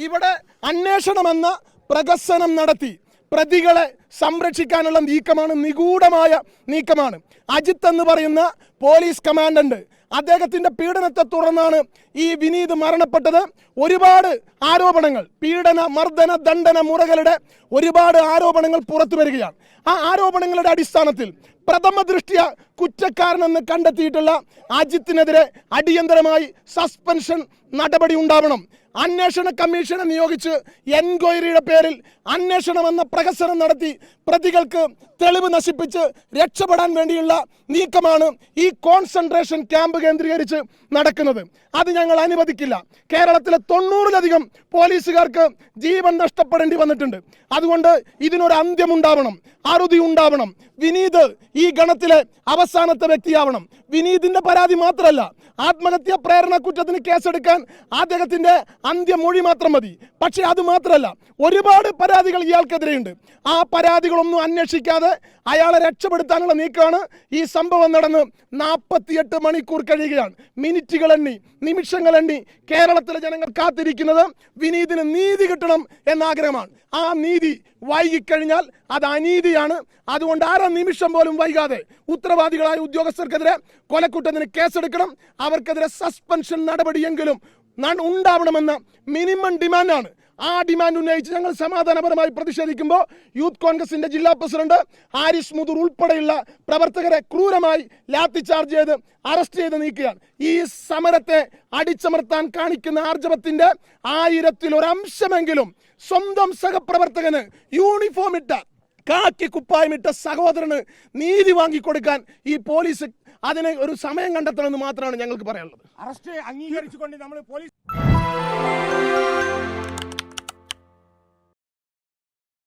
ഇവിടെ അന്വേഷണമെന്ന പ്രകസനം നടത്തി പ്രതികളെ സംരക്ഷിക്കാനുള്ള നീക്കമാണ്, നിഗൂഢമായ നീക്കമാണ്. അജിത്ത് എന്ന് പറയുന്ന പോലീസ് കമാൻഡന്റ്, അദ്ദേഹത്തിന്റെ പീഡനത്തെ തുടർന്നാണ് ഈ വിനീത് മരണപ്പെട്ടത്. ഒരുപാട് ആരോപണങ്ങൾ, പീഡന മർദ്ദന ദണ്ഡന മുറകളുടെ ഒരുപാട് ആരോപണങ്ങൾ പുറത്തു വരികയാണ്. ആ ആരോപണങ്ങളുടെ അടിസ്ഥാനത്തിൽ പ്രഥമ ദൃഷ്ട്യ കുറ്റക്കാരനെന്ന് കണ്ടെത്തിയിട്ടുള്ള അജിത്തിനെതിരെ അടിയന്തരമായി സസ്പെൻഷൻ നടപടി ഉണ്ടാവണം. അന്വേഷണ കമ്മീഷനെ നിയോഗിച്ച് എൻക്വയറിയുടെ പേരിൽ അന്വേഷണമെന്ന പ്രഹസനം നടത്തി പ്രതികൾക്ക് തെളിവ് നശിപ്പിച്ച് രക്ഷപ്പെടാൻ വേണ്ടിയുള്ള നീക്കമാണ് ഈ കോൺസെൻട്രേഷൻ ക്യാമ്പ് കേന്ദ്രീകരിച്ച് നടക്കുന്നത്. അത് ഞങ്ങൾ അനുവദിക്കില്ല. കേരളത്തിലെ 90-ലധികം പോലീസുകാർക്ക് ജീവൻ നഷ്ടപ്പെടേണ്ടി വന്നിട്ടുണ്ട്. അതുകൊണ്ട് ഇതിനൊരു അന്ത്യമുണ്ടാവണം, അറുതി ഉണ്ടാവണം. വിനീത് ഈ ഗണത്തിലെ അവസാനത്തെ വ്യക്തിയാവണം. വിനീതിന്റെ പരാതി മാത്രമല്ല, ആത്മഹത്യാ പ്രേരണ കുറ്റത്തിന് കേസെടുക്കാൻ അദ്ദേഹത്തിന്റെ അന്ത്യമൊഴി മാത്രം മതി. പക്ഷെ അത് മാത്രമല്ല, ഒരുപാട് പരാതികൾ ഇയാൾക്കെതിരെയുണ്ട്. ആ പരാതികളൊന്നും അന്വേഷിക്കാതെ അയാളെ രക്ഷപ്പെടുത്താനുള്ള നീക്കമാണ്. ഈ സംഭവം നടന്ന് 48 മണിക്കൂർ കഴിയുകയാണ്. മിനിറ്റുകൾ എണ്ണി, നിമിഷങ്ങൾ എണ്ണി കേരളത്തിലെ ജനങ്ങൾ കാത്തിരിക്കുന്നത് വിനീതിന് നീതി കിട്ടണം എന്ന ആഗ്രഹമാണ്. ആ നീതി വൈകിക്കഴിഞ്ഞാൽ അത് അനീതിയാണ്. അതുകൊണ്ട് നിമിഷം പോലും വൈകാതെ ഉത്തരവാദികളായ ഉദ്യോഗസ്ഥർക്കെതിരെ കൊലക്കുറ്റത്തിന് കേസെടുക്കണം. അവർക്കെതിരെ സസ്പെൻഷൻ നടപടിയെങ്കിലും ഉണ്ടാവണമെന്ന മിനിമം ഡിമാൻഡാണ്. ആ ഡിമാൻഡ് ഉന്നയിച്ച് ഞങ്ങൾ സമാധാനപരമായി പ്രതിഷേധിക്കുമ്പോൾ യൂത്ത് കോൺഗ്രസിന്റെ ജില്ലാ പ്രസിഡന്റ് ആരിസ് മുതൂർ ഉൾപ്പെടെയുള്ള പ്രവർത്തകരെ ക്രൂരമായി ലാത്തി ചാർജ് ചെയ്ത് അറസ്റ്റ് ചെയ്ത് നീക്കുകയാണ്. ഈ സമരത്തെ അടിച്ചമർത്താൻ കാണിക്കുന്ന ആർജവത്തിന്റെ 1000-ൽ ഒരംശമെങ്കിലും സ്വന്തം സഹപ്രവർത്തകന് യൂണിഫോം ഇട്ട, കാക്കി കുപ്പായമിട്ട സഹോദരന് നീതി വാങ്ങിക്കൊടുക്കാൻ ഈ പോലീസ് അതിന് ഒരു സമയം കണ്ടെത്തണമെന്ന് മാത്രമാണ് ഞങ്ങൾക്ക് പറയാനുള്ളത്. അറസ്റ്റ് അംഗീകരിച്ചുകൊണ്ട് നമ്മൾ പോലീസ്